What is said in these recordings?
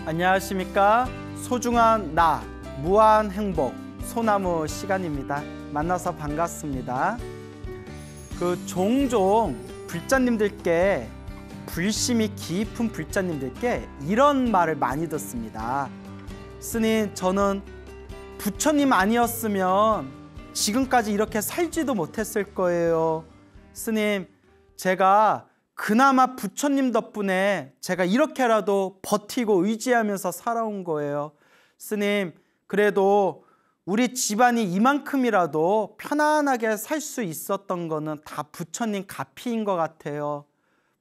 안녕하십니까. 소중한 나, 무한 행복, 소나무 시간입니다. 만나서 반갑습니다. 종종 불자님들께, 불심이 깊은 불자님들께 이런 말을 많이 듣습니다. 스님, 저는 부처님 아니었으면 지금까지 이렇게 살지도 못했을 거예요. 스님, 제가 그나마 부처님 덕분에 제가 이렇게라도 버티고 의지하면서 살아온 거예요. 스님, 그래도 우리 집안이 이만큼이라도 편안하게 살 수 있었던 거는 다 부처님 가피인 것 같아요.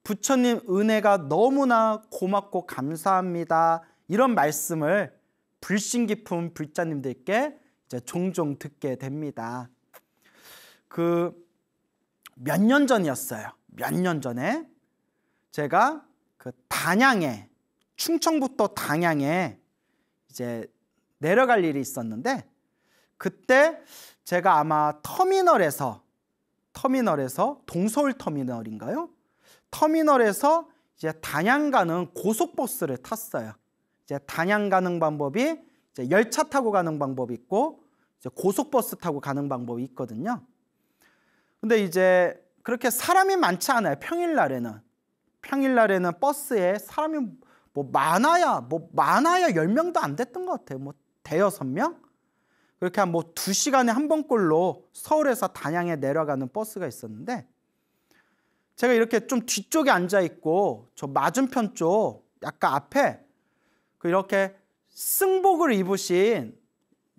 부처님 은혜가 너무나 고맙고 감사합니다. 이런 말씀을 불신 깊은 불자님들께 이제 종종 듣게 됩니다. 몇 년 전이었어요. 몇 년 전에 제가 단양에, 충청북도 단양에 이제 내려갈 일이 있었는데, 그때 제가 아마 터미널에서 동서울 터미널인가요? 터미널에서 이제 단양 가는 고속버스를 탔어요. 이제 단양 가는 방법이 이제 열차 타고 가는 방법이 있고 이제 고속버스 타고 가는 방법이 있거든요. 근데 이제 그렇게 사람이 많지 않아요. 평일날에는 버스에 사람이 많아야 10명도 안 됐던 것 같아요. 대여섯 명? 그렇게 한 2시간에 한 번꼴로 서울에서 단양에 내려가는 버스가 있었는데, 제가 이렇게 좀 뒤쪽에 앉아 있고 저 맞은편 쪽 약간 앞에 이렇게 승복을 입으신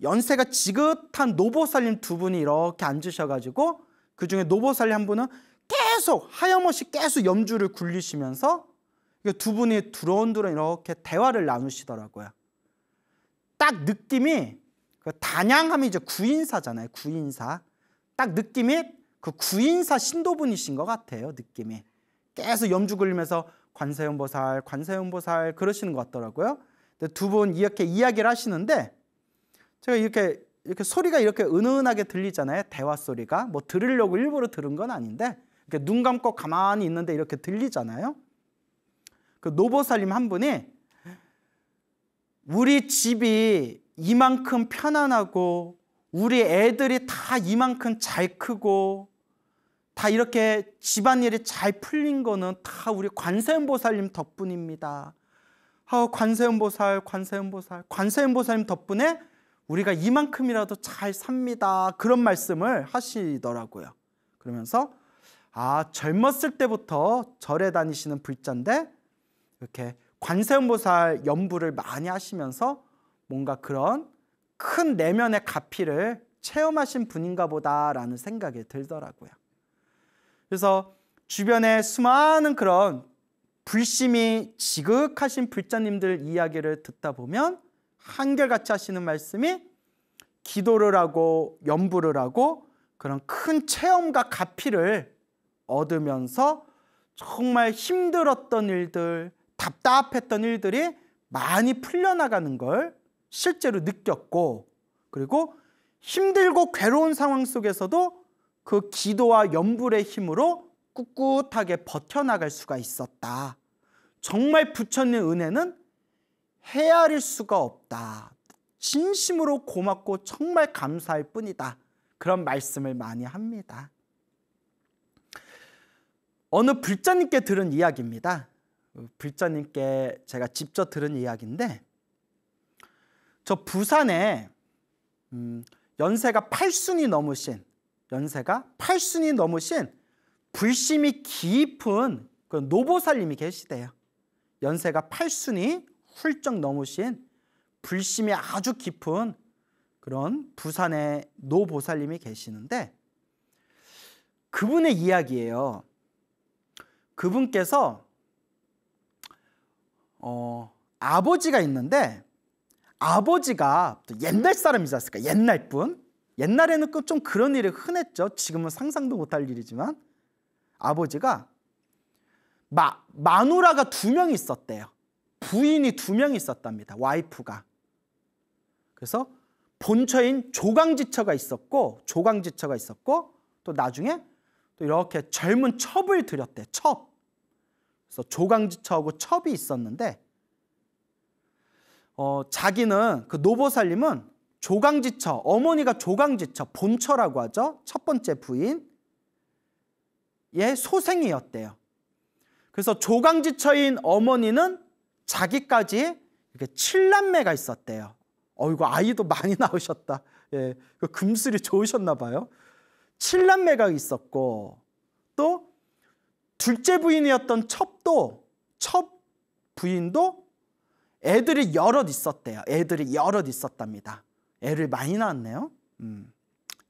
연세가 지긋한 노보살님 두 분이 이렇게 앉으셔가지고, 그 중에 노보살님 한 분은 계속 하염없이 계속 염주를 굴리시면서 두 분이 두런두런 이렇게 대화를 나누시더라고요. 딱 느낌이 단양하면 이제 구인사잖아요. 구인사. 딱 느낌이 구인사 신도분이신 것 같아요. 느낌이. 계속 염주 굴리면서 관세음보살, 관세음보살 그러시는 것 같더라고요. 두 분 이렇게 이야기를 하시는데, 제가 이렇게 소리가 이렇게 은은하게 들리잖아요. 대화 소리가. 들으려고 일부러 들은 건 아닌데, 이렇게 눈 감고 가만히 있는데 이렇게 들리잖아요. 노보살님 한 분이 우리 집이 이만큼 편안하고 우리 애들이 다 이만큼 잘 크고 다 이렇게 집안일이 잘 풀린 거는 다 우리 관세음보살님 덕분입니다. 관세음보살님 덕분에 우리가 이만큼이라도 잘 삽니다. 그런 말씀을 하시더라고요. 그러면서 젊었을 때부터 절에 다니시는 불자인데 이렇게 관세음보살 연부를 많이 하시면서 뭔가 그런 큰 내면의 가피를 체험하신 분인가 보다라는 생각이 들더라고요. 그래서 주변에 수많은 그런 불심이 지극하신 불자님들 이야기를 듣다 보면 한결같이 하시는 말씀이, 기도를 하고 연부를 하고 그런 큰 체험과 가피를 얻으면서 정말 힘들었던 일들, 답답했던 일들이 많이 풀려나가는 걸 실제로 느꼈고, 그리고 힘들고 괴로운 상황 속에서도 그 기도와 연불의 힘으로 꿋꿋하게 버텨나갈 수가 있었다. 정말 부처님 은혜는 헤아릴 수가 없다. 진심으로 고맙고 정말 감사할 뿐이다. 그런 말씀을 많이 합니다. 어느 불자님께 들은 이야기입니다. 불자님께 제가 직접 들은 이야기인데, 저 부산에 연세가 8순이 넘으신 불심이 깊은 노보살님이 계시대요. 연세가 8순이 훌쩍 넘으신 불심이 아주 깊은 그런 부산의 노보살님이 계시는데, 그분의 이야기예요. 그분께서 아버지가 있는데, 아버지가 또 옛날 사람이지 않습니까? 옛날 분. 옛날에는 좀 그런 일이 흔했죠. 지금은 상상도 못할 일이지만, 아버지가 마누라가 2명이 있었대요. 부인이 2명이 있었답니다. 와이프가. 그래서 본처인 조광지처가 있었고 또 나중에 또 이렇게 젊은 첩을 들였대. 첩. 그래서 조광지처하고 첩이 있었는데, 자기는 그 노보살님은 조강지처, 어머니가 조강지처, 본처라고 하죠. 첫 번째 부인의 소생이었대요. 그래서 조강지처인 어머니는 자기까지 이렇게 7남매가 있었대요. 이거 아이도 많이 나오셨다. 예, 그 금슬이 좋으셨나 봐요. 7남매가 있었고, 또 둘째 부인이었던 첩 부인도 애들이 여럿 있었대요. 애들이 여럿 있었답니다. 애를 많이 낳았네요.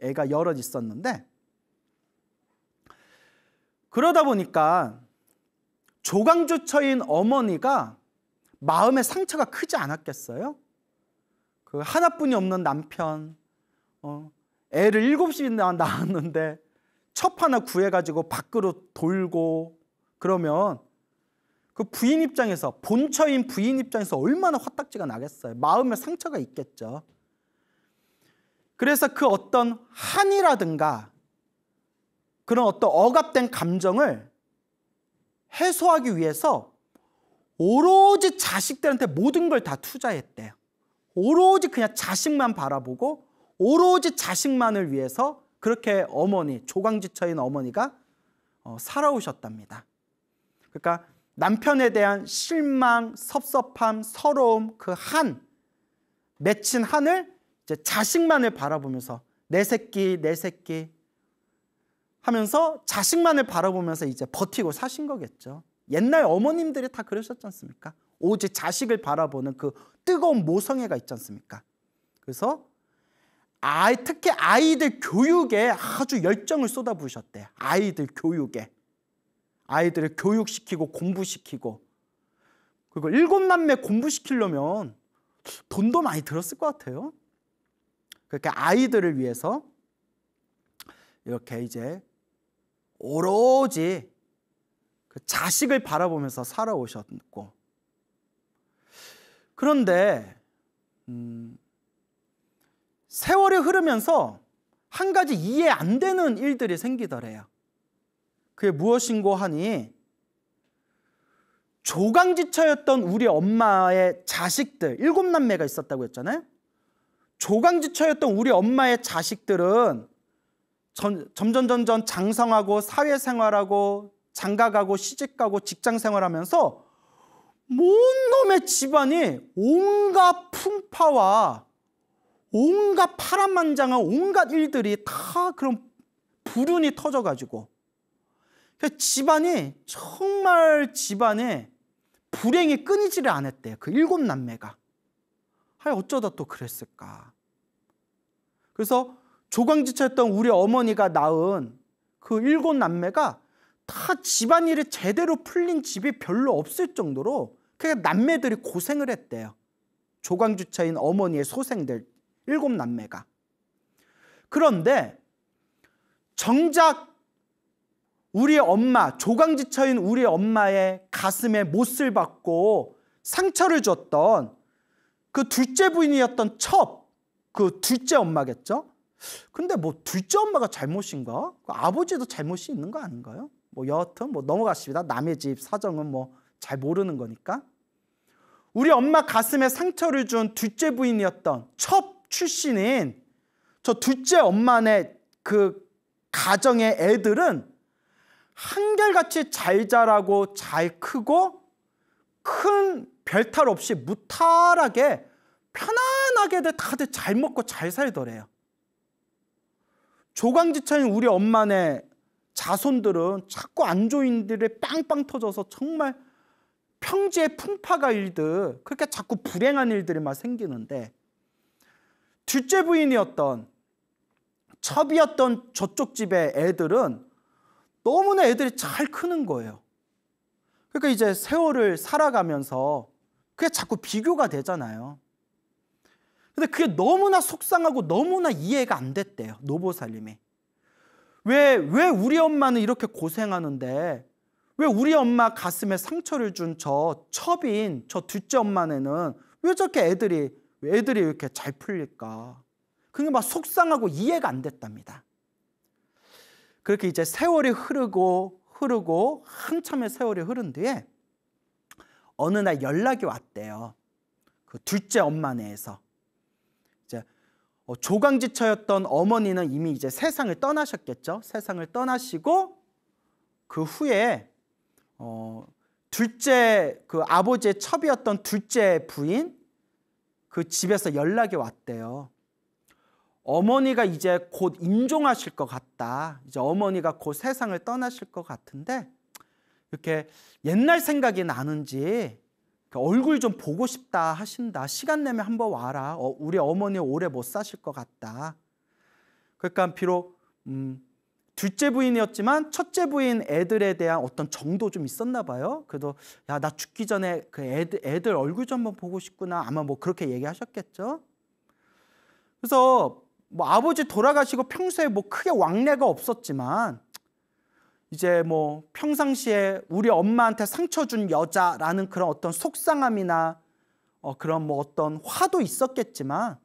애가 여럿 있었는데, 그러다 보니까 조강주처인 어머니가 마음의 상처가 크지 않았겠어요? 그 하나뿐이 없는 남편, 애를 7이나 낳았는데 첩 하나 구해가지고 밖으로 돌고, 그러면 그 부인 입장에서, 본처인 부인 입장에서 얼마나 화딱지가 나겠어요. 마음의 상처가 있겠죠. 그래서 그 어떤 한이라든가 그런 어떤 억압된 감정을 해소하기 위해서 오로지 자식들한테 모든 걸 다 투자했대요. 오로지 그냥 자식만 바라보고 오로지 자식만을 위해서 그렇게 조강지처인 어머니가 살아오셨답니다. 그러니까 남편에 대한 실망, 섭섭함, 서러움, 그 맺힌 한을 이제 자식만을 바라보면서 내 새끼 하면서 자식만을 바라보면서 이제 버티고 사신 거겠죠. 옛날 어머님들이 다 그러셨지 않습니까? 오직 자식을 바라보는 그 뜨거운 모성애가 있지 않습니까? 그래서 특히 아이들 교육에 아주 열정을 쏟아부으셨대요. 아이들 교육에. 아이들을 교육시키고 공부시키고, 그리고 7남매 공부시키려면 돈도 많이 들었을 것 같아요. 그렇게 아이들을 위해서 이렇게 이제 오로지 그 자식을 바라보면서 살아오셨고, 그런데 세월이 흐르면서 한 가지 이해 안 되는 일들이 생기더래요. 그게 무엇인고 하니, 조강지처였던 우리 엄마의 자식들, 7남매가 있었다고 했잖아요. 조강지처였던 우리 엄마의 자식들은 점점 장성하고 사회생활하고 장가가고 시집가고 직장생활하면서 뭔 놈의 집안이 온갖 풍파와 온갖 파란만장한 온갖 일들이 다 그런 불운이 터져가지고 집안에 불행이 끊이지를 않았대요. 그 7남매가. 어쩌다 또 그랬을까. 그래서 조강지처였던 우리 어머니가 낳은 그 7남매가 다 집안일이 제대로 풀린 집이 별로 없을 정도로 그냥 남매들이 고생을 했대요. 조강주처인 어머니의 소생들 7남매가. 그런데 정작 우리 엄마, 조강지처인 우리 엄마의 가슴에 못을 박고 상처를 줬던 그 둘째 부인이었던 그 둘째 엄마겠죠? 근데 둘째 엄마가 잘못인가? 그 아버지도 잘못이 있는 거 아닌가요? 여하튼 넘어갔습니다. 남의 집 사정은 잘 모르는 거니까. 우리 엄마 가슴에 상처를 준 둘째 부인이었던 첩 출신인 저 둘째 엄마네 그 가정의 애들은 한결같이 잘 자라고 잘 크고 큰 별탈 없이 무탈하게 편안하게 다들 잘 먹고 잘 살더래요. 조강지처인 우리 엄마네 자손들은 자꾸 안 좋은 일이 빵빵 터져서 정말 평지에 풍파가 일들, 그렇게 자꾸 불행한 일들이 막 생기는데, 둘째 부인이었던 첩이었던 저쪽 집의 애들은 너무나 애들이 잘 크는 거예요. 그러니까 이제 세월을 살아가면서 그게 자꾸 비교가 되잖아요. 근데 그게 너무나 속상하고 너무나 이해가 안 됐대요. 노보살님이. 왜 우리 엄마는 이렇게 고생하는데 왜 우리 엄마 가슴에 상처를 준 저 첩인 저 둘째 엄마네는 왜 저렇게 애들이 이렇게 잘 풀릴까? 그게 막 속상하고 이해가 안 됐답니다. 그렇게 이제 세월이 흐르고 한참의 세월이 흐른 뒤에 어느 날 연락이 왔대요. 그 둘째 엄마네에서 이제 조강지처였던 어머니는 이미 이제 세상을 떠나셨겠죠. 세상을 떠나시고 그 후에 둘째 그 아버지의 첩이었던 둘째 부인 그 집에서 연락이 왔대요. 어머니가 이제 곧 임종하실 것 같다. 이제 어머니가 곧 세상을 떠나실 것 같은데 이렇게 옛날 생각이 나는지 얼굴 좀 보고 싶다 하신다. 시간 내면 한번 와라. 우리 어머니 오래 못 사실 것 같다. 그러니까 비록 둘째 부인이었지만 첫째 부인 애들에 대한 어떤 정도 좀 있었나 봐요. 그래도 야, 나 죽기 전에 그 애들 얼굴 좀 한번 보고 싶구나. 아마 뭐 그렇게 얘기하셨겠죠. 그래서 뭐 아버지 돌아가시고 평소에 뭐 크게 왕래가 없었지만 이제 뭐 평상시에 우리 엄마한테 상처 준 여자라는 그런 어떤 속상함이나 그런 뭐 어떤 화도 있었겠지만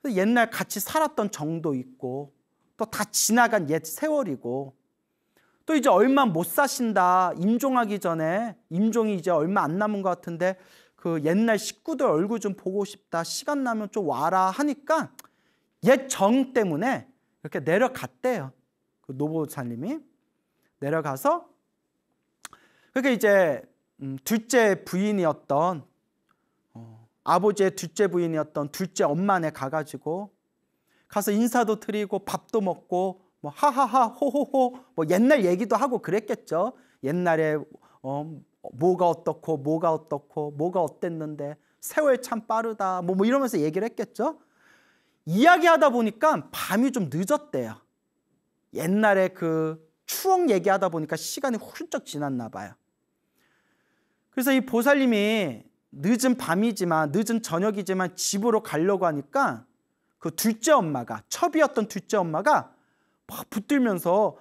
옛날 같이 살았던 정도 있고 또 다 지나간 옛 세월이고 또 이제 얼마 못 사신다. 임종하기 전에 임종이 이제 얼마 안 남은 것 같은데 그 옛날 식구들 얼굴 좀 보고 싶다. 시간 나면 좀 와라 하니까 옛 정 때문에 이렇게 내려갔대요. 그 노보살님이 내려가서 그러니까 이제 둘째 부인이었던 아버지의 둘째 부인이었던 둘째 엄마네 가가지고 가서 인사도 드리고 밥도 먹고 뭐 하하하 호호호 뭐 옛날 얘기도 하고 그랬겠죠. 옛날에 뭐가 어떻고 뭐가 어떻고 뭐가 어땠는데 세월 참 빠르다 뭐 이러면서 얘기를 했겠죠. 이야기하다 보니까 밤이 좀 늦었대요. 옛날에 그 추억 얘기하다 보니까 시간이 훌쩍 지났나 봐요. 그래서 이 보살님이 늦은 밤이지만 늦은 저녁이지만 집으로 가려고 하니까 그 둘째 엄마가 첩이었던 둘째 엄마가 막 붙들면서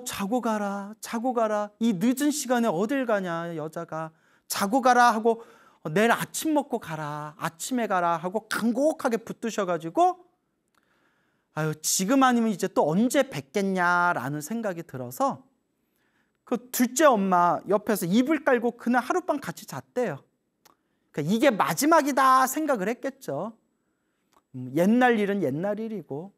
자고 가라 자고 가라 이 늦은 시간에 어딜 가냐 여자가 자고 가라 하고 내일 아침 먹고 가라 아침에 가라 하고 간곡하게 붙드셔가지고 아유 지금 아니면 이제 또 언제 뵙겠냐라는 생각이 들어서 그 둘째 엄마 옆에서 이불 깔고 그날 하룻밤 같이 잤대요. 그러니까 이게 마지막이다 생각을 했겠죠. 옛날 일은 옛날 일이고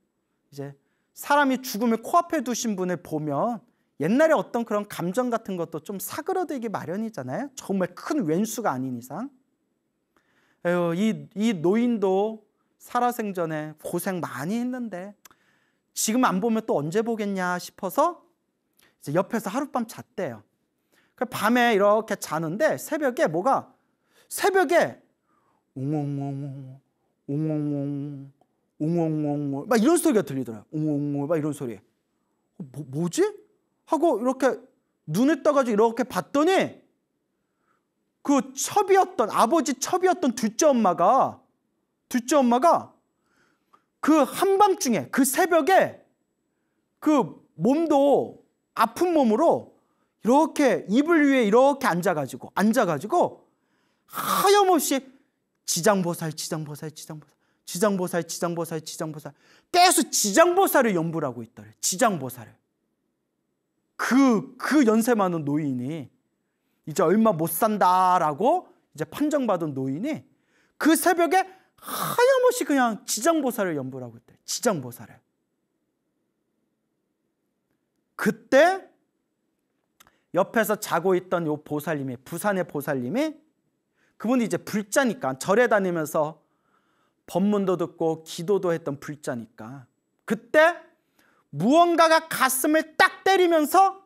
이제 사람이 죽음을 코앞에 두신 분을 보면 옛날에 어떤 그런 감정 같은 것도 좀 사그러들기 마련이잖아요. 정말 큰 왼수가 아닌 이상. 에휴, 이 노인도 살아생전에 고생 많이 했는데 지금 안 보면 또 언제 보겠냐 싶어서 이제 옆에서 하룻밤 잤대요. 그 밤에 이렇게 자는데 새벽에 웅웅웅 웅웅웅 웅웅웅 막 이런 소리가 들리더라고요. 웅웅웅 막 이런 소리. 뭐지? 하고 이렇게 눈을 떠가지고 이렇게 봤더니 그 첩이었던 아버지 첩이었던 둘째 엄마가 그 한밤중에 그 새벽에 그 몸도 아픈 몸으로 이렇게 이불 위에 이렇게 앉아가지고 하염없이 지장보살 계속 지장보살을 연부를 하고 있더래. 지장보살을. 그 연세 많은 노인이 이제 얼마 못 산다라고 이제 판정받은 노인이 그 새벽에 하염없이 그냥 지장보살을 연부를 하고 있대. 지장보살을. 그때 옆에서 자고 있던 요 보살님이 부산의 보살님이 그분이 이제 불자니까 절에 다니면서 법문도 듣고 기도도 했던 불자니까 그때 무언가가 가슴을 딱 때리면서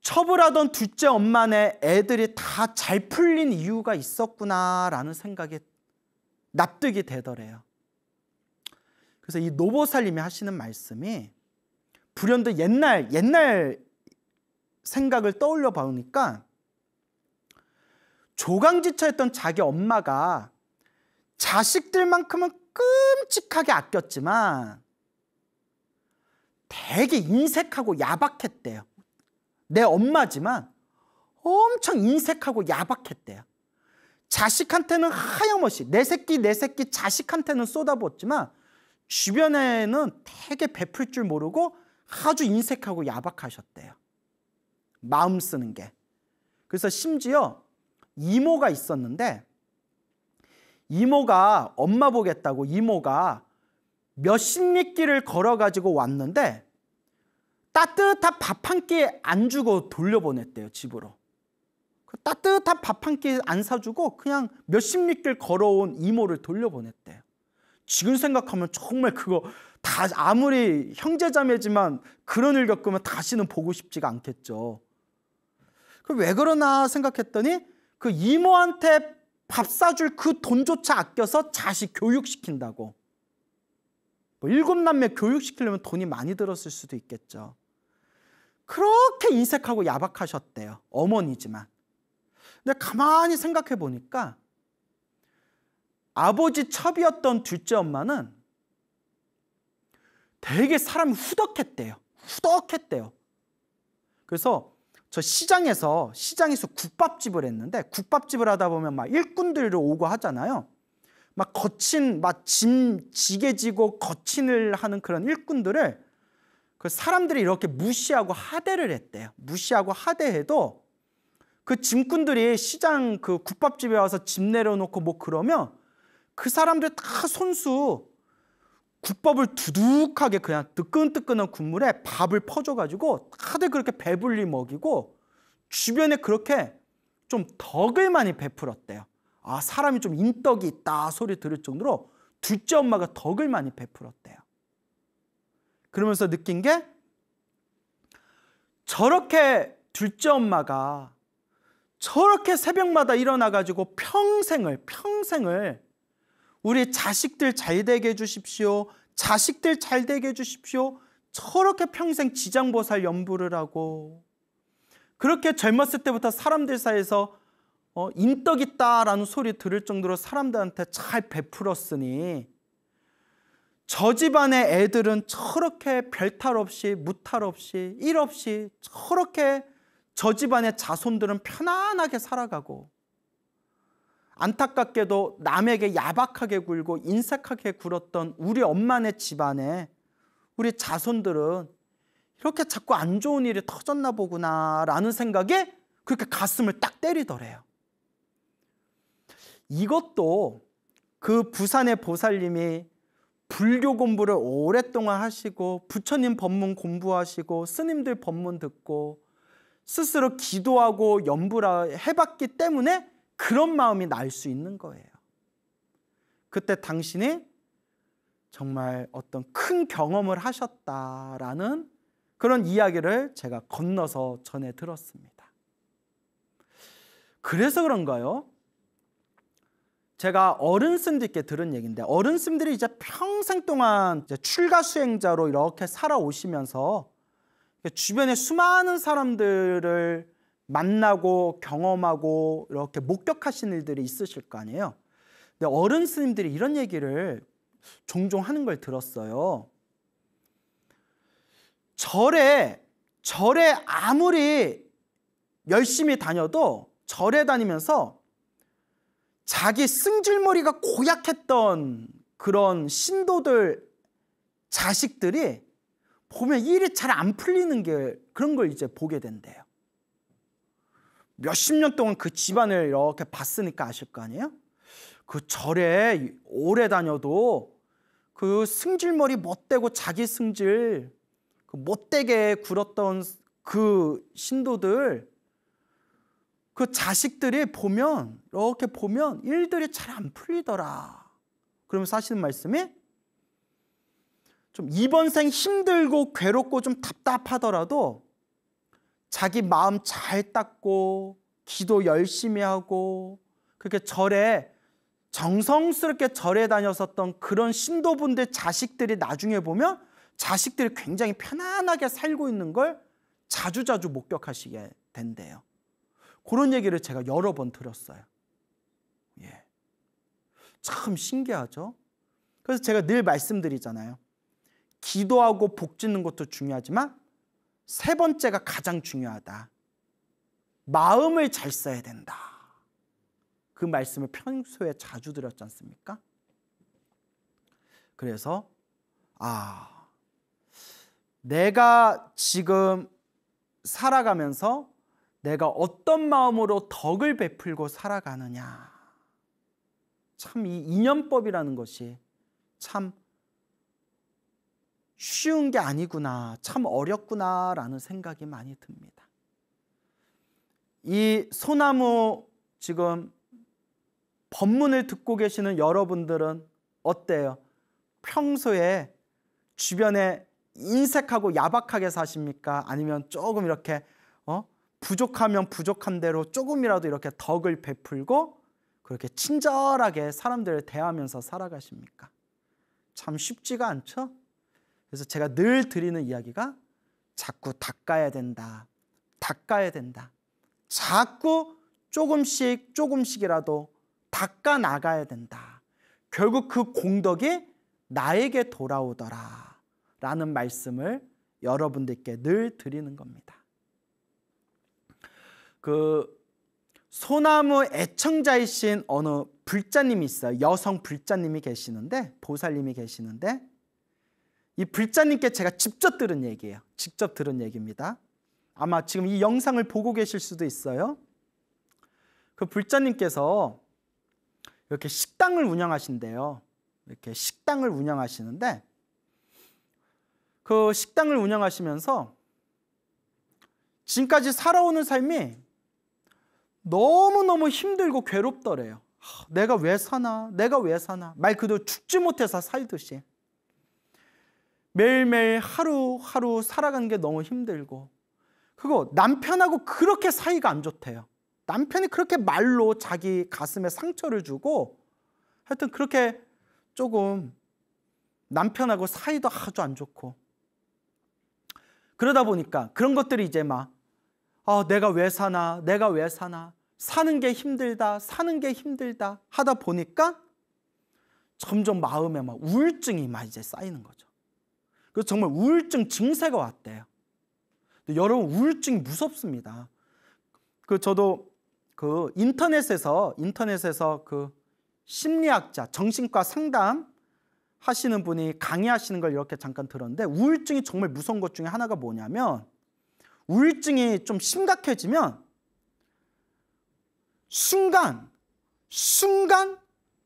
첩을 둘째 엄마네 애들이 다 잘 풀린 이유가 있었구나라는 생각이 납득이 되더래요. 그래서 이 노보살님이 하시는 말씀이 불현듯 옛날 생각을 떠올려 보니까 조강지처였던 자기 엄마가 자식들만큼은 끔찍하게 아꼈지만 되게 인색하고 야박했대요. 내 엄마지만 엄청 인색하고 야박했대요. 자식한테는 하염없이 내 새끼 자식한테는 쏟아부었지만 주변에는 되게 베풀 줄 모르고 아주 인색하고 야박하셨대요. 마음 쓰는 게. 그래서 심지어 이모가 있었는데 이모가 엄마 보겠다고 이모가 몇십 리길을 걸어가지고 왔는데 따뜻한 밥 한 끼 안 주고 돌려보냈대요, 집으로. 따뜻한 밥 한 끼 안 사주고 그냥 몇십 리길 걸어온 이모를 돌려보냈대요. 지금 생각하면 정말 그거 다 아무리 형제자매지만 그런 일 겪으면 다시는 보고 싶지가 않겠죠. 왜 그러나 생각했더니 그 이모한테 밥 사줄 그 돈조차 아껴서 자식 교육시킨다고. 뭐 7남매 교육시키려면 돈이 많이 들었을 수도 있겠죠. 그렇게 인색하고 야박하셨대요. 어머니지만. 근데 가만히 생각해 보니까 아버지 첩이었던 둘째 엄마는 되게 사람이 후덕했대요. 후덕했대요. 그래서 저 시장에서 국밥집을 했는데 국밥집을 하다 보면 막 일꾼들이 오고 하잖아요. 막 거친 막 짐 지게 지고 거친을 하는 그런 일꾼들을 그 사람들이 이렇게 무시하고 하대를 했대요. 무시하고 하대해도 그 짐꾼들이 시장 그 국밥집에 와서 짐 내려놓고 뭐 그러면 그 사람들 다 손수 국밥을 두둑하게 그냥 뜨끈뜨끈한 국물에 밥을 퍼줘가지고 다들 그렇게 배불리 먹이고 주변에 그렇게 좀 덕을 많이 베풀었대요. 아, 사람이 좀 인덕이 있다 소리 들을 정도로 둘째 엄마가 덕을 많이 베풀었대요. 그러면서 느낀 게 저렇게 둘째 엄마가 저렇게 새벽마다 일어나가지고 평생을 우리 자식들 잘 되게 해주십시오. 자식들 잘 되게 해주십시오. 저렇게 평생 지장보살 연부를 하고 그렇게 젊었을 때부터 사람들 사이에서 인덕 있다라는 소리 들을 정도로 사람들한테 잘 베풀었으니 저 집안의 애들은 저렇게 별탈 없이 무탈 없이 일 없이 저렇게 저 집안의 자손들은 편안하게 살아가고 안타깝게도 남에게 야박하게 굴고 인색하게 굴었던 우리 엄마네 집안에 우리 자손들은 이렇게 자꾸 안 좋은 일이 터졌나 보구나 라는 생각에 그렇게 가슴을 딱 때리더래요. 이것도 그 부산의 보살님이 불교 공부를 오랫동안 하시고 부처님 법문 공부하시고 스님들 법문 듣고 스스로 기도하고 연부를 해봤기 때문에 그런 마음이 날 수 있는 거예요. 그때 당신이 정말 어떤 큰 경험을 하셨다라는 그런 이야기를 제가 건너서 전해 들었습니다. 그래서 그런가요? 제가 어른 스님들께 들은 얘기인데 어른 스님들이 이제 평생 동안 이제 출가 수행자로 이렇게 살아오시면서 주변에 수많은 사람들을 만나고 경험하고 이렇게 목격하신 일들이 있으실 거 아니에요. 근데 어른 스님들이 이런 얘기를 종종 하는 걸 들었어요. 절에 아무리 열심히 다녀도 절에 다니면서 자기 승질머리가 고약했던 그런 신도들 자식들이 보면 일이 잘 안 풀리는 게 그런 걸 이제 보게 된대요. 몇십 년 동안 그 집안을 이렇게 봤으니까 아실 거 아니에요? 그 절에 오래 다녀도 그 승질머리 못되고 자기 승질 그 못되게 굴었던 그 신도들 그 자식들이 보면 이렇게 보면 일들이 잘 안 풀리더라. 그러면서 하시는 말씀이 좀 이번 생 힘들고 괴롭고 좀 답답하더라도 자기 마음 잘 닦고 기도 열심히 하고 그렇게 절에 정성스럽게 절에 다녔었던 그런 신도분들 자식들이 나중에 보면 자식들이 굉장히 편안하게 살고 있는 걸 자주자주 목격하시게 된대요. 그런 얘기를 제가 여러 번 들었어요. 예. 참 신기하죠? 그래서 제가 늘 말씀드리잖아요. 기도하고 복 짓는 것도 중요하지만 세 번째가 가장 중요하다. 마음을 잘 써야 된다. 그 말씀을 평소에 자주 드렸지 않습니까? 그래서 내가 지금 살아가면서 내가 어떤 마음으로 덕을 베풀고 살아가느냐. 참 이 인연법이라는 것이 참 쉬운 게 아니구나, 참 어렵구나라는 생각이 많이 듭니다. 이 소나무 지금 법문을 듣고 계시는 여러분들은 어때요? 평소에 주변에 인색하고 야박하게 사십니까? 아니면 조금 이렇게 부족하면 부족한 대로 조금이라도 이렇게 덕을 베풀고 그렇게 친절하게 사람들을 대하면서 살아가십니까? 참 쉽지가 않죠? 그래서 제가 늘 드리는 이야기가 자꾸 닦아야 된다. 닦아야 된다. 자꾸 조금씩이라도 닦아 나가야 된다. 결국 그 공덕이 나에게 돌아오더라 라는 말씀을 여러분들께 늘 드리는 겁니다. 그 소나무 애청자이신 어느 불자님이 있어요. 여성 불자님이 계시는데, 보살님이 계시는데, 이 불자님께 제가 직접 들은 얘기예요. 직접 들은 얘기입니다. 아마 지금 이 영상을 보고 계실 수도 있어요. 그 불자님께서 이렇게 식당을 운영하신대요. 이렇게 식당을 운영하시는데, 그 식당을 운영하시면서 지금까지 살아오는 삶이 너무너무 힘들고 괴롭더래요. 내가 왜 사나? 내가 왜 사나? 말 그대로 죽지 못해서 살듯이 매일매일 하루하루 살아가는 게 너무 힘들고, 그리고 남편하고 그렇게 사이가 안 좋대요. 남편이 그렇게 말로 자기 가슴에 상처를 주고, 하여튼 그렇게 조금 남편하고 사이도 아주 안 좋고, 그러다 보니까 그런 것들이 이제 막 내가 왜 사나? 내가 왜 사나? 사는 게 힘들다, 사는 게 힘들다 하다 보니까 점점 마음에 막 우울증이 막 이제 쌓이는 거죠. 그래서 정말 우울증 증세가 왔대요. 근데 여러분, 우울증이 무섭습니다. 저도 그 인터넷에서 그 심리학자, 정신과 상담 하시는 분이 강의하시는 걸 이렇게 잠깐 들었는데, 우울증이 정말 무서운 것 중에 하나가 뭐냐면, 우울증이 좀 심각해지면 순간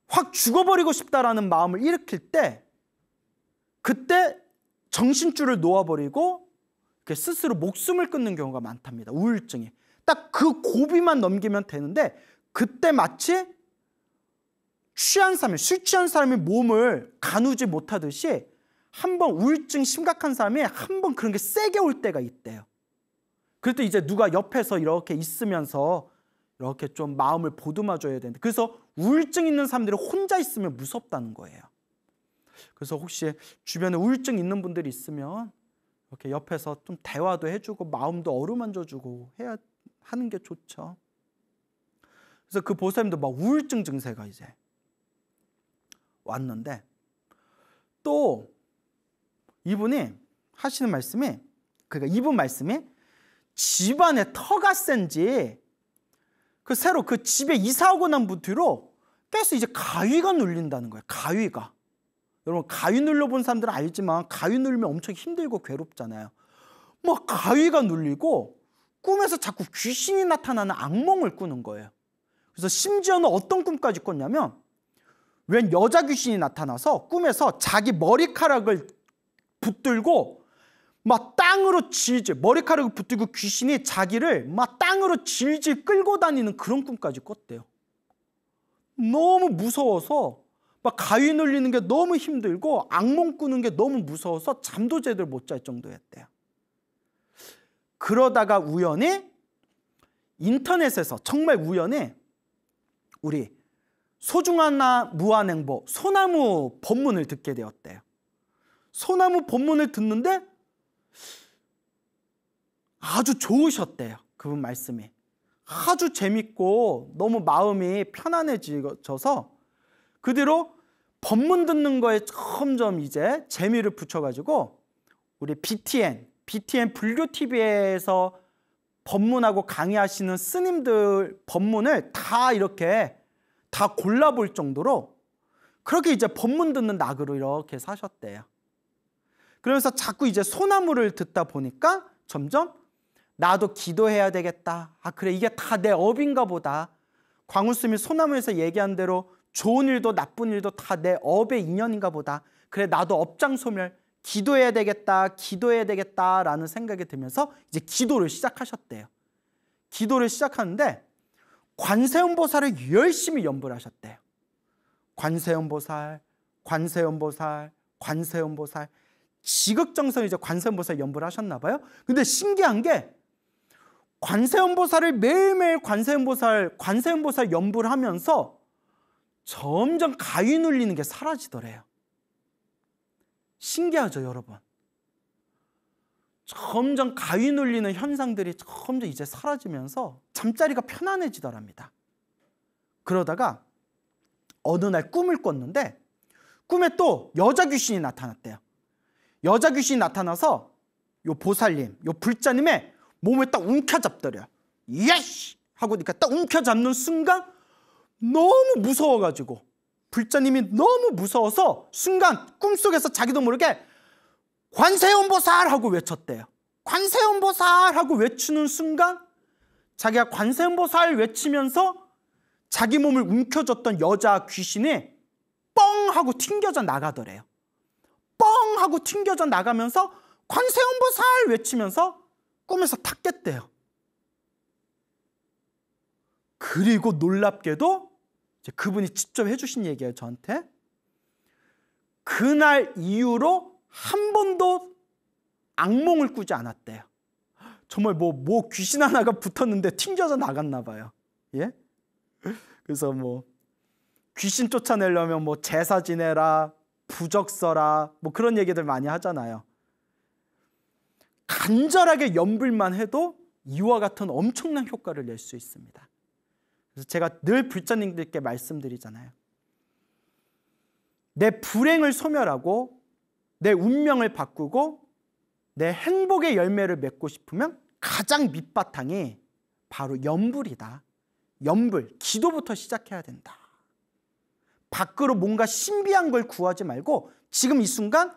확 죽어버리고 싶다라는 마음을 일으킬 때, 그때 정신줄을 놓아버리고 스스로 목숨을 끊는 경우가 많답니다. 우울증이 딱 그 고비만 넘기면 되는데, 그때 마치 술 취한 사람이 몸을 가누지 못하듯이 한번 우울증 심각한 사람이 한번 그런 게 세게 올 때가 있대요. 그럴 때 이제 누가 옆에서 이렇게 있으면서 이렇게 좀 마음을 보듬어줘야 되는데, 그래서 우울증 있는 사람들이 혼자 있으면 무섭다는 거예요. 그래서 혹시 주변에 우울증 있는 분들이 있으면 이렇게 옆에서 좀 대화도 해주고 마음도 어루만져주고 해야 하는 게 좋죠. 그래서 그 보살님도 막 우울증 증세가 이제 왔는데, 또 이분이 하시는 말씀이, 그러니까 이분 말씀이 집안에 터가 센지 새로 그 집에 이사하고 난 뒤로 계속 이제 가위가 눌린다는 거예요. 가위가. 여러분, 가위 눌려본 사람들은 알지만 가위 눌리면 엄청 힘들고 괴롭잖아요. 막 가위가 눌리고 꿈에서 자꾸 귀신이 나타나는 악몽을 꾸는 거예요. 그래서 심지어는 어떤 꿈까지 꿨냐면, 웬 여자 귀신이 나타나서 꿈에서 자기 머리카락을 붙들고 막 땅으로 질질, 머리카락을 붙들고 귀신이 자기를 막 땅으로 질질 끌고 다니는 그런 꿈까지 꿨대요. 너무 무서워서 막 가위 눌리는 게 너무 힘들고 악몽 꾸는 게 너무 무서워서 잠도 제대로 못 잘 정도였대요. 그러다가 우연히 인터넷에서 정말 우연히 우리 소중하나 무한행보 소나무 법문을 듣게 되었대요. 소나무 법문을 듣는데 아주 좋으셨대요. 그분 말씀이 아주 재밌고 너무 마음이 편안해져서 그 뒤로 법문 듣는 거에 점점 이제 재미를 붙여가지고 우리 BTN 불교TV에서 법문하고 강의하시는 스님들 법문을 다 이렇게 다 골라볼 정도로 그렇게 이제 법문 듣는 낙으로 이렇게 사셨대요. 그러면서 자꾸 이제 소나무를 듣다 보니까 점점 나도 기도해야 되겠다. 아 그래 이게 다 내 업인가 보다. 광우스님이 소나무에서 얘기한 대로 좋은 일도 나쁜 일도 다 내 업의 인연인가 보다. 그래 나도 업장소멸 기도해야 되겠다. 기도해야 되겠다라는 생각이 들면서 이제 기도를 시작하셨대요. 기도를 시작하는데 관세음보살을 열심히 연불 하셨대요. 관세음보살, 관세음보살, 관세음보살. 지극정성 이제 관세음보살 연불 하셨나 봐요. 근데 신기한 게 관세음보살을 매일매일 관세음보살 연불 하면서 점점 가위 눌리는 게 사라지더래요. 신기하죠, 여러분? 점점 가위 눌리는 현상들이 점점 이제 사라지면서 잠자리가 편안해지더랍니다. 그러다가 어느 날 꿈을 꿨는데 꿈에 또 여자 귀신이 나타났대요. 여자 귀신이 나타나서 요 보살님, 요 불자님의 몸에 딱 움켜잡더래요. 예시! 하고 그러니까 딱 움켜잡는 순간 너무 무서워가지고 불자님이 너무 무서워서 순간 꿈속에서 자기도 모르게 관세음보살 하고 외쳤대요. 관세음보살 하고 외치는 순간 자기가 관세음보살 외치면서 자기 몸을 움켜줬던 여자 귀신이 뻥 하고 튕겨져 나가더래요. 뻥 하고 튕겨져 나가면서 관세음보살 외치면서 꿈에서 탁 깼대요. 그리고 놀랍게도 이제 그분이 직접 해주신 얘기예요, 저한테. 그날 이후로 한 번도 악몽을 꾸지 않았대요. 정말 뭐 귀신 하나가 붙었는데 튕겨져 나갔나 봐요. 예? 그래서 뭐 귀신 쫓아내려면 뭐 제사 지내라, 부적 써라, 뭐 그런 얘기들 많이 하잖아요. 간절하게 연불만 해도 이와 같은 엄청난 효과를 낼 수 있습니다. 그래서 제가 늘 불자님들께 말씀드리잖아요. 내 불행을 소멸하고 내 운명을 바꾸고 내 행복의 열매를 맺고 싶으면 가장 밑바탕이 바로 연불이다. 연불, 기도부터 시작해야 된다. 밖으로 뭔가 신비한 걸 구하지 말고 지금 이 순간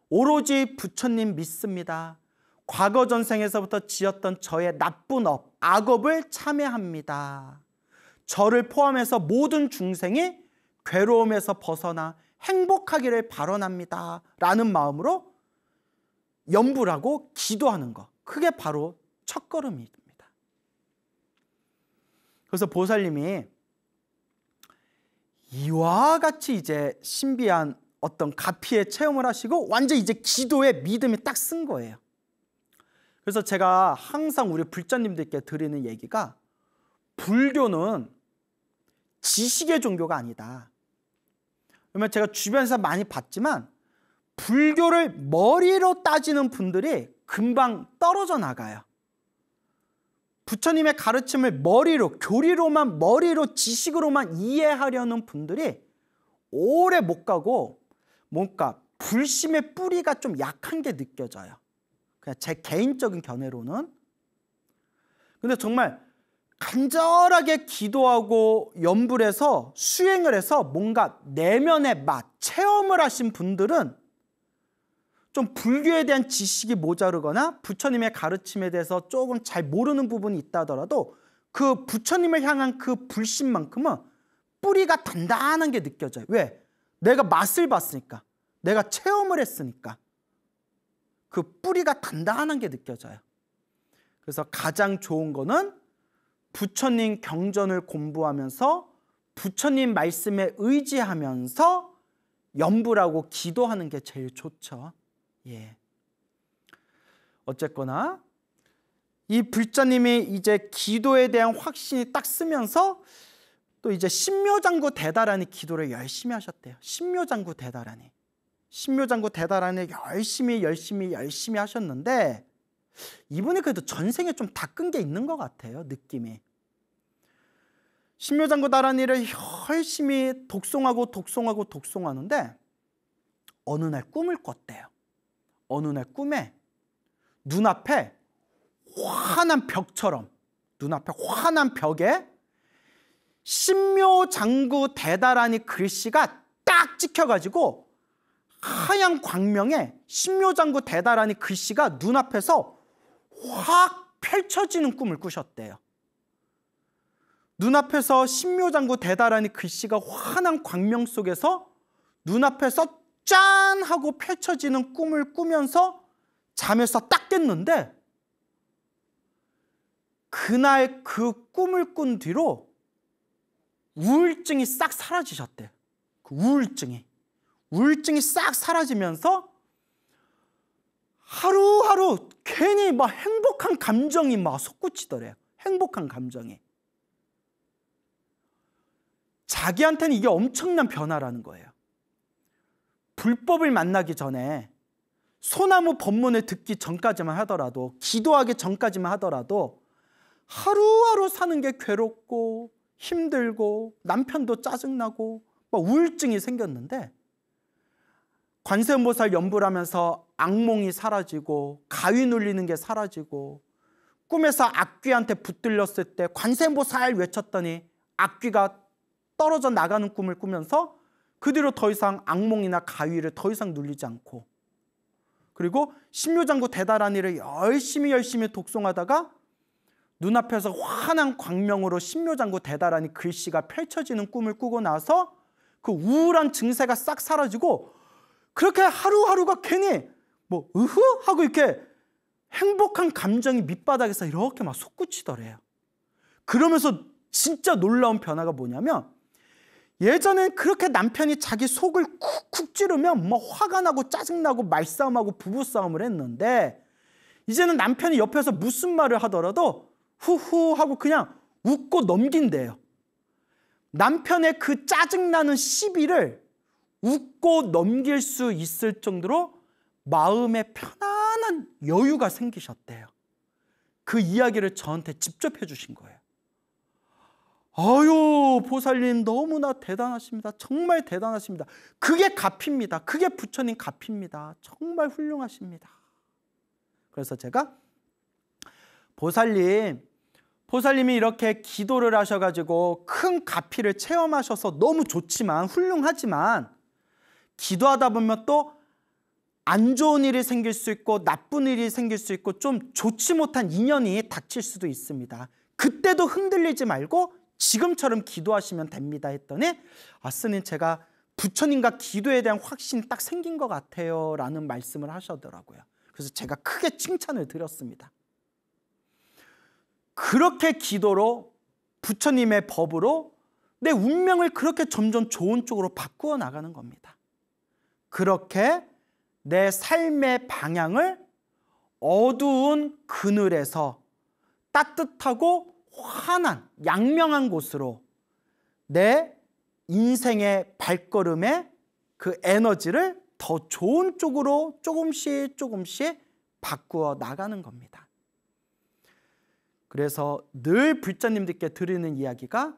오로지 부처님 믿습니다. 과거 전생에서부터 지었던 저의 나쁜 업, 악업을 참회합니다. 저를 포함해서 모든 중생이 괴로움에서 벗어나 행복하기를 바라옵니다. 라는 마음으로 연불하고 기도하는 것. 그게 바로 첫걸음입니다. 그래서 보살님이 이와 같이 이제 신비한 어떤 가피의 체험을 하시고 완전 이제 기도에 믿음이 딱 쓴 거예요. 그래서 제가 항상 우리 불자님들께 드리는 얘기가 불교는 지식의 종교가 아니다. 그러면 제가 주변에서 많이 봤지만 불교를 머리로 따지는 분들이 금방 떨어져 나가요. 부처님의 가르침을 머리로, 교리로만, 머리로, 지식으로만 이해하려는 분들이 오래 못 가고 뭔가 불심의 뿌리가 좀 약한 게 느껴져요. 그냥 제 개인적인 견해로는. 근데 정말 간절하게 기도하고 연불해서 수행을 해서 뭔가 내면의 맛, 체험을 하신 분들은 좀 불교에 대한 지식이 모자르거나 부처님의 가르침에 대해서 조금 잘 모르는 부분이 있다 하더라도 그 부처님을 향한 그 불신만큼은 뿌리가 단단한 게 느껴져요. 왜? 내가 맛을 봤으니까. 내가 체험을 했으니까. 그 뿌리가 단단한 게 느껴져요. 그래서 가장 좋은 거는 부처님 경전을 공부하면서 부처님 말씀에 의지하면서 연불하고 기도하는 게 제일 좋죠. 예. 어쨌거나 이 불자님이 이제 기도에 대한 확신이 딱 쓰면서 또 이제 신묘장구 대다라니 기도를 열심히 하셨대요. 신묘장구 대다라니. 신묘장구 대다라니 열심히 하셨는데 이분이 그래도 전생에 좀 닦은 게 있는 것 같아요. 느낌이. 신묘장구 대다라니를 열심히 독송하는데 어느 날 꿈을 꿨대요. 어느 날 꿈에 눈앞에 환한 벽처럼 눈앞에 환한 벽에 신묘장구 대다라니 글씨가 딱 찍혀가지고 하얀 광명에 신묘장구 대다라니 글씨가 눈앞에서 확 펼쳐지는 꿈을 꾸셨대요. 눈앞에서 신묘장구 대다라니 글씨가 환한 광명 속에서 눈앞에서 짠 하고 펼쳐지는 꿈을 꾸면서 잠에서 딱 깼는데, 그날 그 꿈을 꾼 뒤로 우울증이 싹 사라지셨대요. 그 우울증이 싹 사라지면서 하루하루 괜히 막 행복한 감정이 막 솟구치더래요. 행복한 감정이. 자기한테는 이게 엄청난 변화라는 거예요. 불법을 만나기 전에 소나무 법문을 듣기 전까지만 하더라도, 기도하기 전까지만 하더라도 하루하루 사는 게 괴롭고 힘들고 남편도 짜증나고 막 우울증이 생겼는데, 관세음보살 연불 하면서 악몽이 사라지고 가위 눌리는 게 사라지고, 꿈에서 악귀한테 붙들렸을 때 관세음보살 외쳤더니 악귀가 떨어져 나가는 꿈을 꾸면서 그 뒤로 더 이상 악몽이나 가위를 더 이상 눌리지 않고, 그리고 신묘장구 대다라니를 열심히 독송하다가 눈앞에서 환한 광명으로 신묘장구 대다라니 글씨가 펼쳐지는 꿈을 꾸고 나서 그 우울한 증세가 싹 사라지고, 그렇게 하루하루가 괜히 뭐 으흐 하고 이렇게 행복한 감정이 밑바닥에서 이렇게 막 솟구치더래요. 그러면서 진짜 놀라운 변화가 뭐냐면, 예전엔 그렇게 남편이 자기 속을 쿡쿡 찌르면 뭐 화가 나고 짜증나고 말싸움하고 부부싸움을 했는데, 이제는 남편이 옆에서 무슨 말을 하더라도 후후 하고 그냥 웃고 넘긴대요. 남편의 그 짜증나는 시비를 웃고 넘길 수 있을 정도로 마음에 편안한 여유가 생기셨대요. 그 이야기를 저한테 직접 해주신 거예요. 아유, 보살님 너무나 대단하십니다. 정말 대단하십니다. 그게 값입니다. 그게 부처님 값입니다. 정말 훌륭하십니다. 그래서 제가 보살님이 이렇게 기도를 하셔가지고 큰 가피를 체험하셔서 너무 좋지만, 훌륭하지만, 기도하다 보면 또 안 좋은 일이 생길 수 있고 나쁜 일이 생길 수 있고 좀 좋지 못한 인연이 닥칠 수도 있습니다. 그때도 흔들리지 말고 지금처럼 기도하시면 됩니다 했더니, 스님 제가 부처님과 기도에 대한 확신이 딱 생긴 것 같아요 라는 말씀을 하시더라고요. 그래서 제가 크게 칭찬을 드렸습니다. 그렇게 기도로, 부처님의 법으로 내 운명을 그렇게 점점 좋은 쪽으로 바꾸어 나가는 겁니다. 그렇게 내 삶의 방향을 어두운 그늘에서 따뜻하고 환한 양명한 곳으로 내 인생의 발걸음의 그 에너지를 더 좋은 쪽으로 조금씩 바꾸어 나가는 겁니다. 그래서 늘 불자님들께 드리는 이야기가,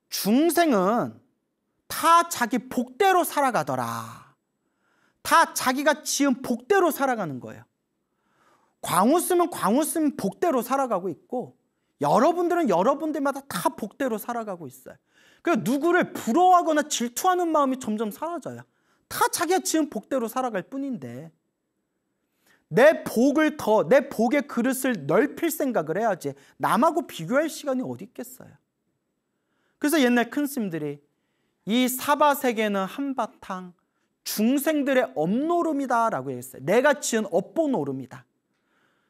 중생은 다 자기 복대로 살아가더라. 다 자기가 지은 복대로 살아가는 거예요. 광우 쓰면 복대로 살아가고 있고, 여러분들은 여러분들마다 다 복대로 살아가고 있어요. 그러니까 누구를 부러워하거나 질투하는 마음이 점점 사라져요. 다 자기가 지은 복대로 살아갈 뿐인데, 내 복의 그릇을 넓힐 생각을 해야지 남하고 비교할 시간이 어디 있겠어요. 그래서 옛날 큰 스님들이 이 사바세계는 한바탕 중생들의 업노름이다 라고 했어요. 내가 지은 업보노름이다.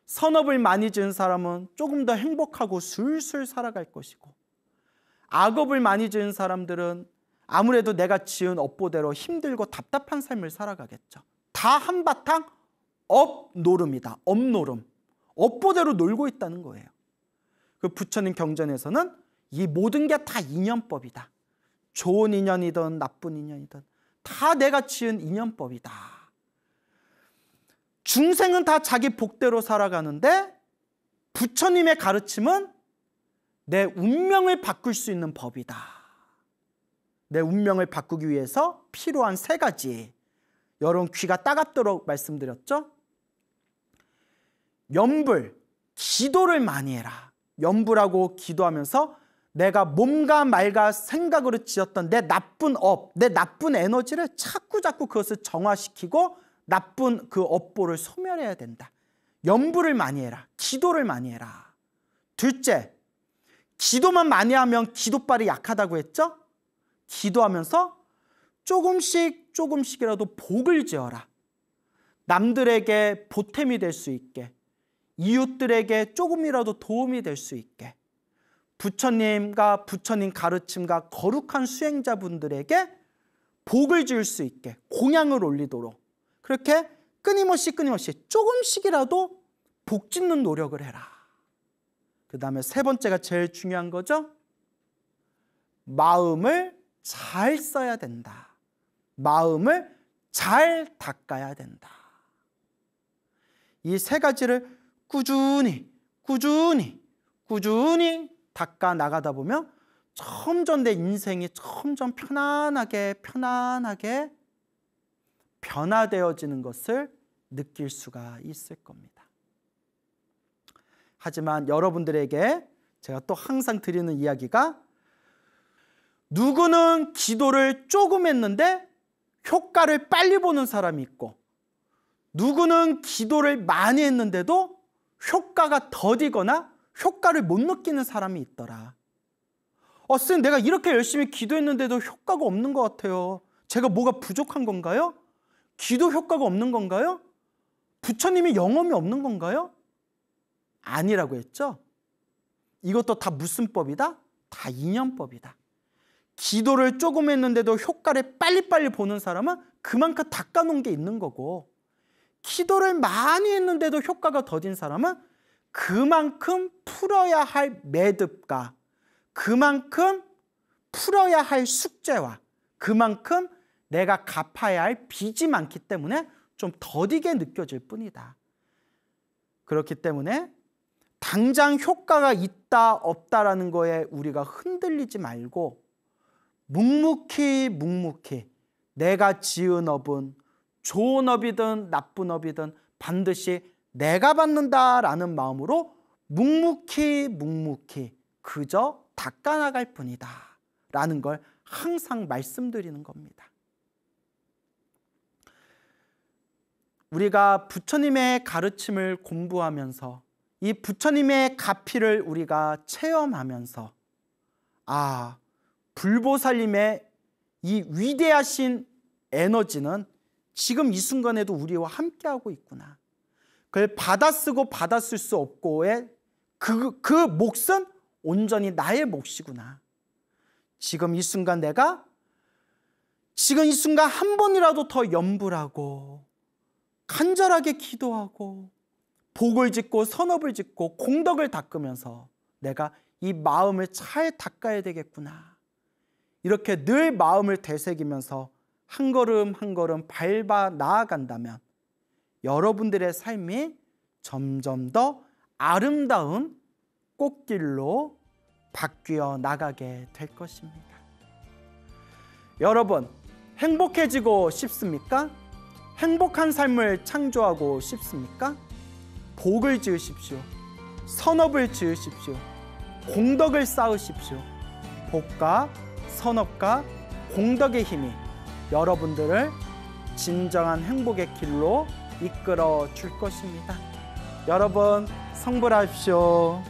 선업을 많이 지은 사람은 조금 더 행복하고 술술 살아갈 것이고, 악업을 많이 지은 사람들은 아무래도 내가 지은 업보대로 힘들고 답답한 삶을 살아가겠죠. 다 한바탕 업노름이다. 업노름. 업보대로 놀고 있다는 거예요. 그 부처님 경전에서는 이 모든 게 다 인연법이다. 좋은 인연이든 나쁜 인연이든 다 내가 지은 인연법이다. 중생은 다 자기 복대로 살아가는데, 부처님의 가르침은 내 운명을 바꿀 수 있는 법이다. 내 운명을 바꾸기 위해서 필요한 3가지. 여러분 귀가 따갑도록 말씀드렸죠? 연불, 기도를 많이 해라. 연불하고 기도하면서 내가 몸과 말과 생각으로 지었던 내 나쁜 업, 내 나쁜 에너지를 자꾸 그것을 정화시키고 나쁜 그 업보를 소멸해야 된다. 염불을 많이 해라. 기도를 많이 해라. 둘째, 기도만 많이 하면 기도발이 약하다고 했죠? 기도하면서 조금씩이라도 복을 지어라. 남들에게 보탬이 될 수 있게, 이웃들에게 조금이라도 도움이 될 수 있게, 부처님과 부처님 가르침과 거룩한 수행자분들에게 복을 지을 수 있게 공양을 올리도록 그렇게 끊임없이 조금씩이라도 복 짓는 노력을 해라. 그 다음에 세 번째가 제일 중요한 거죠. 마음을 잘 써야 된다. 마음을 잘 닦아야 된다. 이 세 가지를 꾸준히 닦아 나가다 보면 점점 내 인생이 점점 편안하게 변화되어지는 것을 느낄 수가 있을 겁니다. 하지만 여러분들에게 제가 또 항상 드리는 이야기가, 누구는 기도를 조금 했는데 효과를 빨리 보는 사람이 있고, 누구는 기도를 많이 했는데도 효과가 더디거나 효과를 못 느끼는 사람이 있더라. 선생님, 내가 이렇게 열심히 기도했는데도 효과가 없는 것 같아요. 제가 뭐가 부족한 건가요? 기도 효과가 없는 건가요? 부처님이 영험이 없는 건가요? 아니라고 했죠? 이것도 다 무슨 법이다? 다 인연법이다. 기도를 조금 했는데도 효과를 빨리빨리 보는 사람은 그만큼 닦아놓은 게 있는 거고, 기도를 많이 했는데도 효과가 더딘 사람은 그만큼 풀어야 할 매듭과 그만큼 풀어야 할 숙제와 그만큼 내가 갚아야 할 빚이 많기 때문에 좀 더디게 느껴질 뿐이다. 그렇기 때문에 당장 효과가 있다 없다라는 거에 우리가 흔들리지 말고 묵묵히 내가 지은 업은 좋은 업이든 나쁜 업이든 반드시 내가 받는다라는 마음으로 묵묵히 그저 닦아나갈 뿐이다 라는 걸 항상 말씀드리는 겁니다. 우리가 부처님의 가르침을 공부하면서 이 부처님의 가피를 우리가 체험하면서, 불보살님의 이 위대하신 에너지는 지금 이 순간에도 우리와 함께하고 있구나. 그걸 받아쓰고 받아쓸 수 없고의 그 몫은 온전히 나의 몫이구나. 지금 이 순간 한 번이라도 더 염불하고 간절하게 기도하고 복을 짓고 선업을 짓고 공덕을 닦으면서 내가 이 마음을 잘 닦아야 되겠구나. 이렇게 늘 마음을 되새기면서 한 걸음 한 걸음 밟아 나아간다면 여러분들의 삶이 점점 더 아름다운 꽃길로 바뀌어 나가게 될 것입니다. 여러분, 행복해지고 싶습니까? 행복한 삶을 창조하고 싶습니까? 복을 지으십시오. 선업을 지으십시오. 공덕을 쌓으십시오. 복과 선업과 공덕의 힘이 여러분들을 진정한 행복의 길로 이끌어 줄 것입니다. 여러분, 성불하십시오.